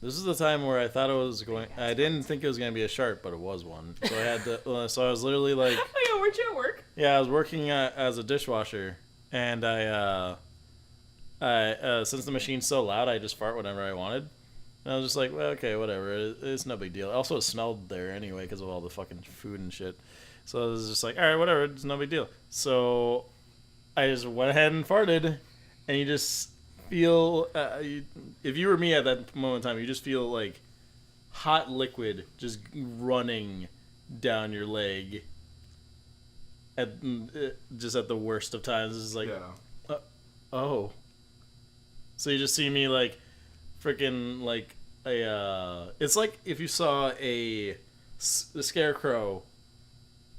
This is the time where I thought it was going. I didn't think it was going to be a shark, but it was one. So I had to. So I was literally like. Oh yeah, weren't you at work? Yeah, I was working as a dishwasher, and I since the machine's so loud, I just fart whenever I wanted. And I was just like, well, okay, whatever. It's no big deal. Also, it smelled there anyway because of all the fucking food and shit. So I was just like, all right, whatever. It's no big deal. So I just went ahead and farted, and you just feel if you were me at that moment in time, you just feel like hot liquid just running down your leg at just at the worst of times. It's like, oh, so you just see me like freaking like it's like if you saw a scarecrow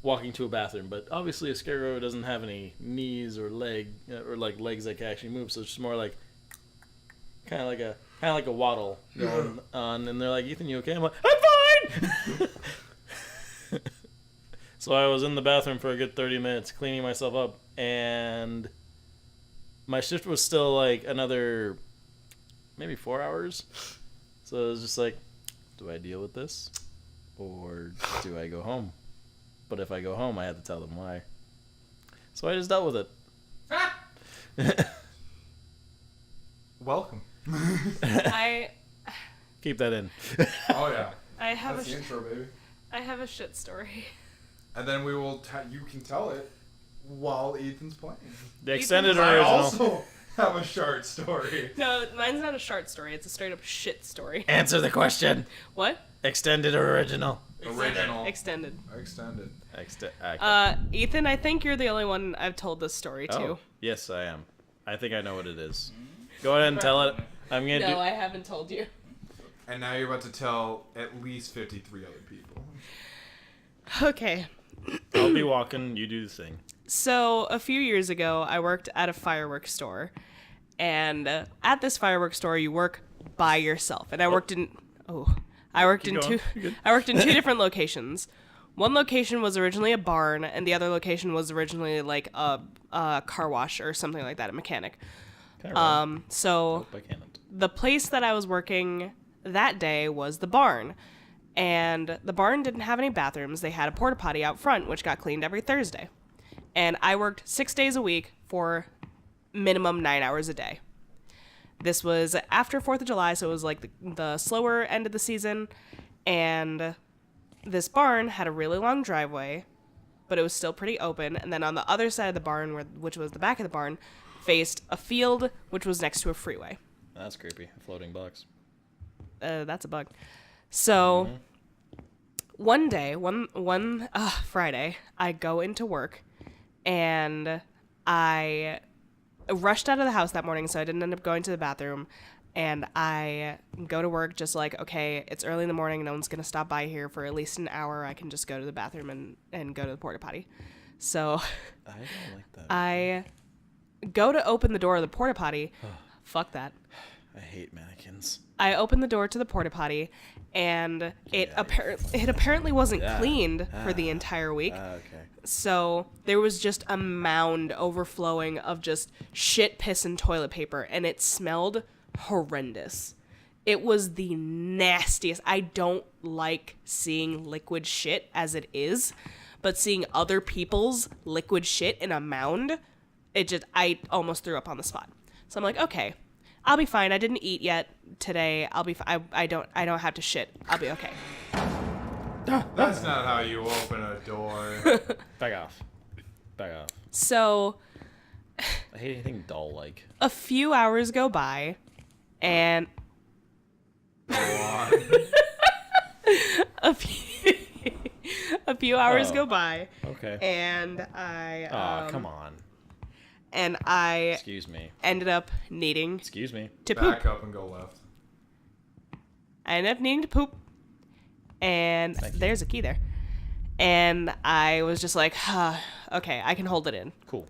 walking to a bathroom, but obviously a scarecrow doesn't have any knees or legs that can actually move, so it's just more like kind of like a waddle going on, and they're like, Ethan, you okay? I'm like, I'm fine. So I was in the bathroom for a good 30 minutes cleaning myself up, and my shift was still like another maybe 4 hours. So I was just like, do I deal with this or do I go home? But if I go home, I had to tell them why. So I just dealt with it. Welcome. I Keep that in. Oh yeah. have That's the intro, baby. I have a shit story. And then we will. You can tell it while Ethan's playing. The extended I original. also have a short story. No, mine's not a short story. It's a straight up shit story. Answer the question. What? Extended or original? Original. Extended. Extended. Ethan, I think you're the only one I've told this story to. Oh, yes, I am. I think I know what it is. Go ahead and tell it. I'm gonna do. No, I haven't told you. And now you're about to tell at least 53 other people. Okay. I'll be walking. You do the thing. So, a few years ago, I worked at a fireworks store. And at this fireworks store, you work by yourself. And I worked in... I worked in two different locations. One location was originally a barn, and the other location was originally like a car wash or something like that, a mechanic. So the place that I was working that day was the barn. And the barn didn't have any bathrooms. They had a porta potty out front, which got cleaned every Thursday. And I worked 6 days a week for minimum 9 hours a day. This was after 4th of July, so it was like the slower end of the season. And this barn had a really long driveway, but it was still pretty open. And then on the other side of the barn, which was the back of the barn, faced a field, which was next to a freeway. That's creepy. A floating box. That's a bug. So one day, one Friday, I go into work, and I rushed out of the house that morning, so I didn't end up going to the bathroom. And I go to work just like, okay, it's early in the morning. No one's going to stop by here for at least an hour. I can just go to the bathroom and go to the porta potty. So I don't like that. I go to open the door of the porta potty. Fuck that. I hate mannequins. I opened the door to the porta potty, and it apparently wasn't cleaned for the entire week. Okay. So there was just a mound overflowing of just shit, piss, and toilet paper, and it smelled horrendous. It was the nastiest. I don't like seeing liquid shit as it is, but seeing other people's liquid shit in a mound, I almost threw up on the spot. So I'm like, okay, I'll be fine. I didn't eat yet today. I'll be fine. I don't have to shit. I'll be okay. That's not how you open a door. Back off. So I hate anything doll-like. a few hours go by, and a few hours go by. Okay. And I come on. And I Excuse me. ended up needing Excuse me. to poop. Back up and go left. I ended up needing to poop, and there's a key there. And I was just like, okay, I can hold it in. Cool.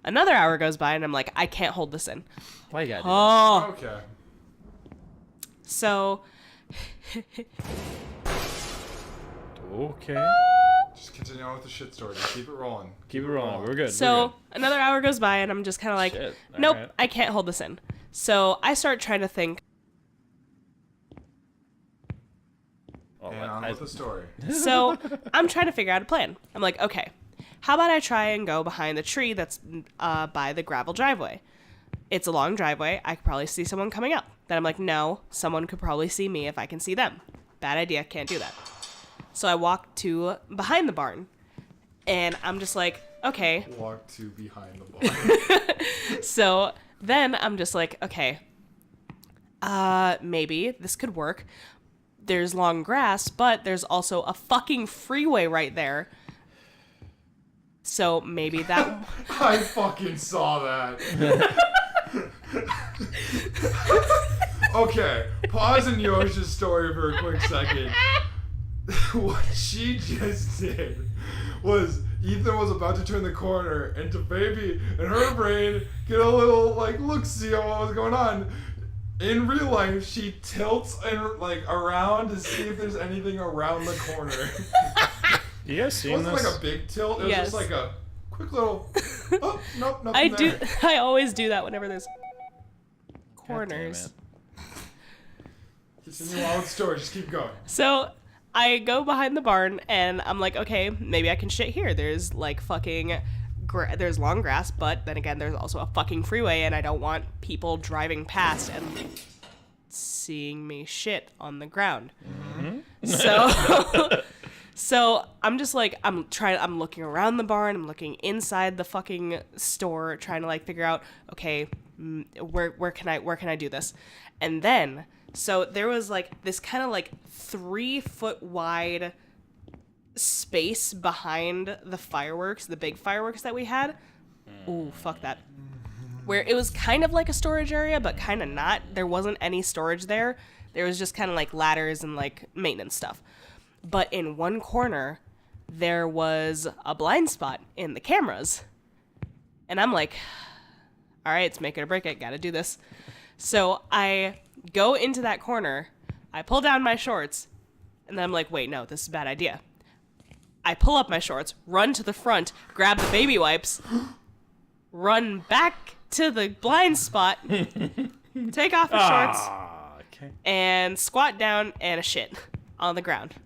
Another hour goes by, and I'm like, I can't hold this in. Why you gotta do Oh. Okay. So Okay. Just continue on with the shit story. Just keep it rolling. Keep it rolling. We're good. So another hour goes by, and I'm just kind of like, Shit. nope, Alright. I can't hold this in. So I start trying to think, And on with the story. So I'm trying to figure out a plan. I'm like, okay, how about I try and go behind the tree that's by the gravel driveway? It's a long driveway. I could probably see someone coming up. Then I'm like, no, someone could probably see me if I can see them. Bad idea. Can't do that. So I walk to behind the barn. And I'm just like, okay. Walk to behind the barn. So then I'm just like, okay, maybe this could work. There's long grass, but there's also a fucking freeway right there. So maybe that... I fucking saw that. Okay, pause in Yosha's story for a quick second. What she just did was Ethan was about to turn the corner, and to baby in her brain get a little like look-see on what was going on. In real life, she tilts and like around to see if there's anything around the corner. You guys seen It wasn't this? like a big tilt. It was just like a quick little. Oh, nope, nothing I there. do. I always do that whenever there's corners. Continue on with the story. Just keep going. So I go behind the barn and I'm like, okay, maybe I can shit here. There's like fucking, there's long grass, but then again, there's also a fucking freeway, and I don't want people driving past and seeing me shit on the ground. So, so I'm just like, I'm looking around the barn, I'm looking inside the fucking store, trying to like figure out, okay, where can I do this? And then, so there was like this kind of like 3-foot wide space behind the fireworks, the big fireworks that we had. Ooh, fuck that. Where it was kind of like a storage area, but kind of not. There wasn't any storage there. There was just kind of like ladders and like maintenance stuff. But in one corner, there was a blind spot in the cameras. And I'm like, all right, it's make it or break it. Gotta do this. So I go into that corner, I pull down my shorts, and then I'm like, wait, no, this is a bad idea. I pull up my shorts, run to the front, grab the baby wipes, run back to the blind spot, take off the shorts, Okay. and squat down and a shit on the ground.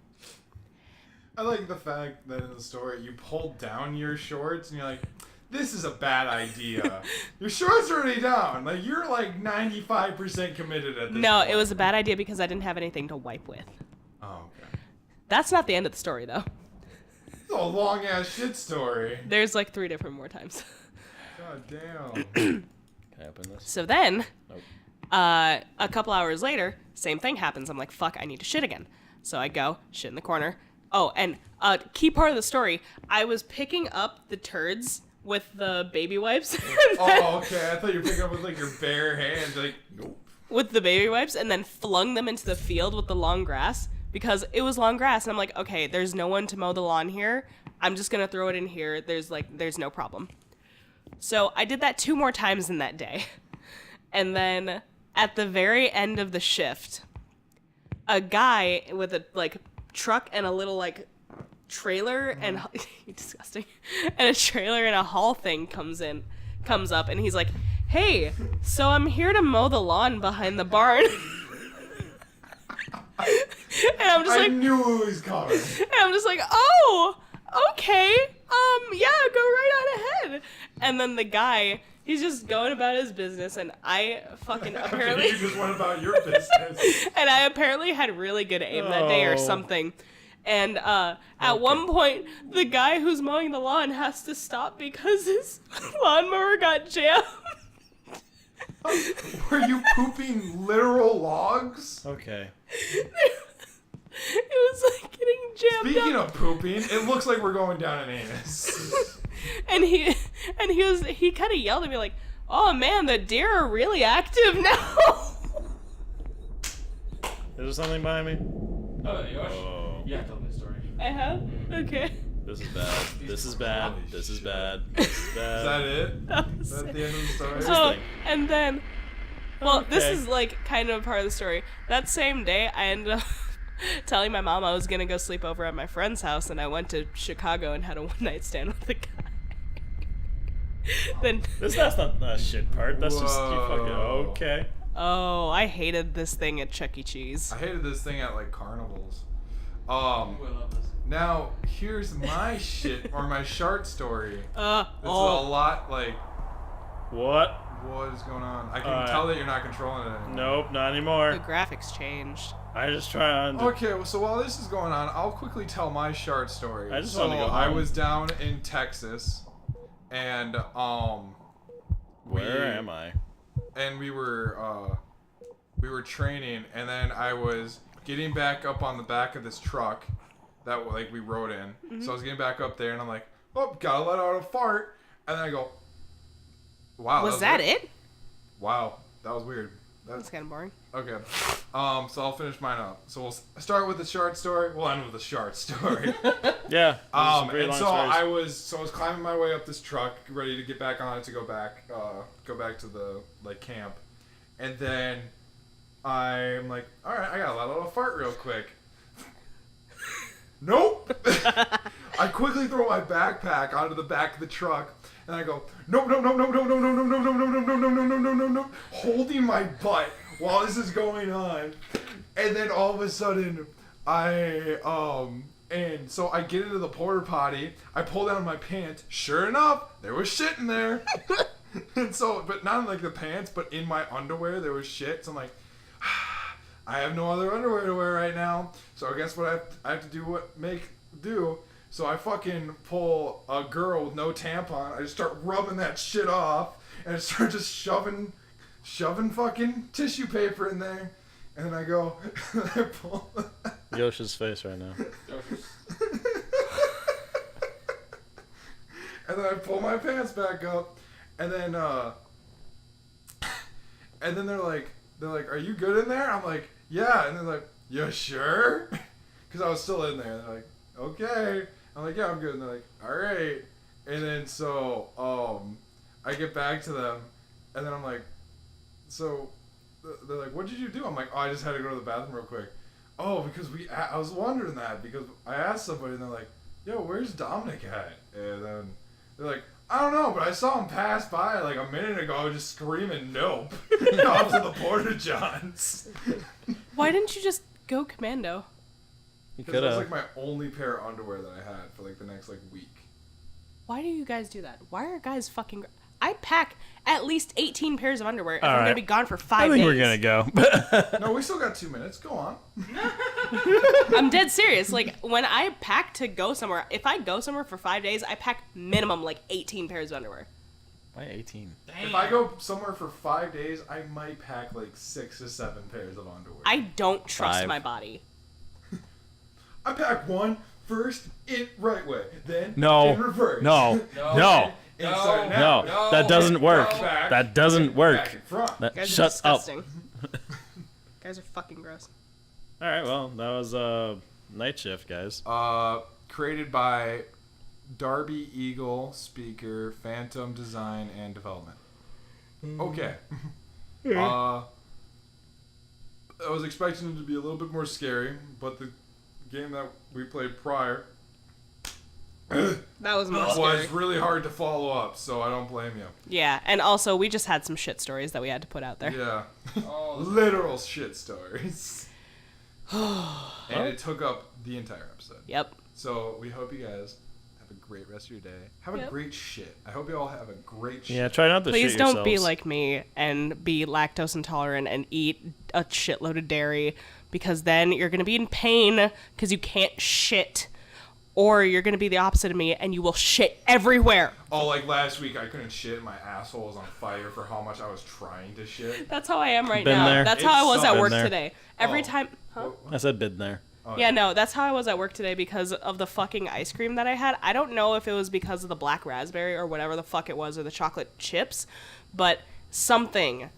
I like the fact that in the story you pulled down your shorts and you're like, this is a bad idea. Your shorts are already down. Like, you're like 95% committed at this No, point. it was a bad idea because I didn't have anything to wipe with. Oh, okay. That's not the end of the story, though. It's a long ass shit story. There's like 3 different more times. God damn. Can I open this? So then, Nope. a couple hours later, same thing happens. I'm like, fuck, I need to shit again. So I go, shit in the corner. Oh, and key part of the story, I was picking up the turds with the baby wipes. Oh, okay. I thought you were picking up with like your bare hands. Like, nope. With the baby wipes, and then flung them into the field with the long grass because it was long grass. And I'm like, okay, there's no one to mow the lawn here. I'm just gonna throw it in here. There's no problem. So I did that 2 more times in that day. And then at the very end of the shift, a guy with a like truck and a little like trailer and disgusting, and a trailer and a haul thing comes up, and he's like, hey, so I'm here to mow the lawn behind the barn. And I'm just I like, knew it was coming. and I'm just like, oh, okay, yeah, go right on ahead. And then the guy, he's just going about his business, and I fucking apparently You just went about your business. and I apparently had really good aim that day or Oh. something. And at one point, the guy who's mowing the lawn has to stop because his lawnmower got jammed. Were you pooping literal logs? Okay. It was like getting jammed Speaking up. of pooping, it looks like we're going down an anus. And he kind of yelled at me like, "Oh man, the deer are really active now." Is there something behind me? Oh, Yosh? Oh. Yeah, tell me the story. I have? Okay. This is bad. This is bad. This is bad. This is bad. Is that it? That Is was that it. the end of the story? Oh, thing? and then, well, this Okay. is like kind of part of the story. That same day, I ended up telling my mom I was gonna go sleep over at my friend's house, and I went to Chicago and had a one-night stand with the guy. Then, That's not the shit part. That's just you fucking Whoa. okay. oh, I hated this thing at Chuck E. Cheese. I hated this thing at like carnivals. Now here's my shit or my shart story. It's a Oh. lot like. What? What is going on? I can tell that you're not controlling it anymore. Nope, not anymore. The graphics changed. I just trying to. Okay, well, so while this is going on, I'll quickly tell my shart story. I just so wanna go I home. was down in Texas, and Where am I? And we were training, and then I was getting back up on the back of this truck that like we rode in. So I was getting back up there, and I'm like, oh, gotta let out a fart, and then I go, wow. Was that weird. it? Wow, that was weird. That's kind of boring. Okay. So I'll finish mine up. So we'll start with the shart story. We'll end with the shart story. Yeah. And so I was climbing my way up this truck, ready to get back on it to go back to the like camp, and then I'm like, all right, I gotta let out a fart real quick. Nope. I quickly throw my backpack onto the back of the truck, and I go, nope, no, holding my butt while this is going on, and then all of a sudden, and so I get into the porta potty, I pull down my pants, sure enough, there was shit in there, and so, but not in like the pants, but in my underwear, there was shit, so I'm like, I have no other underwear to wear right now, so I guess what I have to do do. So I fucking pull a girl with no tampon. I just start rubbing that shit off, and I start just shoving fucking tissue paper in there, and then I go, and I pull. Yosha's face right now. And then I pull my pants back up, and then they're like, are you good in there? I'm like, yeah, and they're like, you sure? Because I was still in there. And they're like, okay. I'm like, yeah, I'm good. And they're like, all right. And then so I get back to them, and then I'm like, so they're like, what did you do? I'm like, oh, I just had to go to the bathroom real quick. Oh, because I was wondering that because I asked somebody, and they're like, yo, where's Dominic at? And then they're like, I don't know, but I saw him pass by like a minute ago just screaming nope off to the Porta Johns. Why didn't you just go commando? You Because could that was have. like my only pair of underwear that I had for like the next like week. Why do you guys do that? Why are guys fucking... I pack at least 18 pairs of underwear if I'm right. going to be gone for 5 I think days. we're gonna go. No, we still got 2 minutes. Go on. I'm dead serious. Like, when I pack to go somewhere, if I go somewhere for 5 days, I pack minimum like 18 pairs of underwear. Why 18? If I go somewhere for 5 days, I might pack like 6 to 7 pairs of underwear. I don't trust 5. my body. I pack one first in right way, then No. in reverse. No. No. Inside and No. out. That doesn't work. Back, That doesn't back work. and front. That, Guys are shut up. disgusting. Guys are fucking gross. All right. Well, that was night shift, guys. Created by Darby Eagle, speaker, Phantom Design and Development. Okay. I was expecting it to be a little bit more scary, but the game that we played prior That was more scary. was really hard to follow up, so I don't blame you. Yeah, and also we just had some shit stories that we had to put out there. Yeah. Literal shit stories. And it took up the entire episode. Yep. So we hope you guys have a great rest of your day. Have a Yep. great shit. I hope you all have a great shit. Yeah. Try not to Please shit don't be yourselves. like me and be lactose intolerant and eat a shitload of dairy, because then you're going to be in pain because you can't shit. Or you're going to be the opposite of me and you will shit everywhere. Oh, like last week I couldn't shit. My asshole was on fire for how much I was trying to shit. That's how I am right Been now. there. That's how I was at Been work there. today. Every Oh. time... Huh? I said bid there. Oh, Yeah, no, that's how I was at work today because of the fucking ice cream that I had. I don't know if it was because of the black raspberry or whatever the fuck it was, or the chocolate chips, but something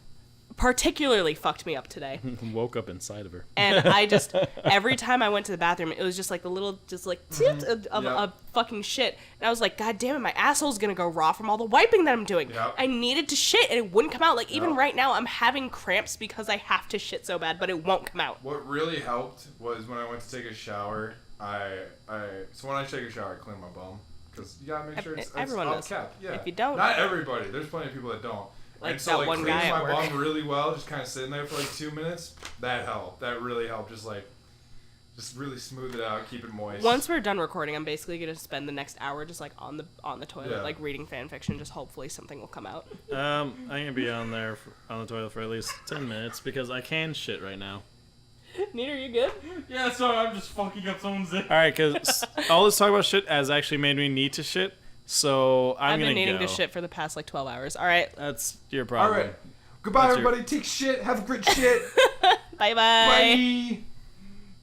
particularly fucked me up today. Woke up inside of her. And I just, every time I went to the bathroom, it was just like the little, just like, tip of Yep. fucking shit. And I was like, God damn it, my asshole's gonna go raw from all the wiping that I'm doing. Yep. I needed to shit and it wouldn't come out. Like, even Yep. right now, I'm having cramps because I have to shit so bad, but it won't come out. What really helped was when I went to take a shower. So when I take a shower, I clean my bum because you gotta make sure it's Everyone all does. kept. Yeah. If you don't- not everybody. There's plenty of people that don't. Like and so that like one cleaning guy my at work. bum really well, just kind of sitting there for like 2 minutes. That helped. That really helped. Just like Just really smooth it out, keep it moist. Once we're done recording, I'm basically gonna spend the next hour just like on the toilet, Yeah. like reading fan fiction. Just hopefully something will come out. I'm gonna be on the toilet for at least 10 minutes because I can shit right now. Nita, are you good? Yeah, sorry, I'm just fucking up someone's zip. All right, because all this talk about shit has actually made me need to shit. So I've gonna been needing go. to shit for the past like 12 hours. All right. That's your problem. All right. Goodbye, That's your- everybody. Take shit. Have a great shit. Bye-bye. Bye.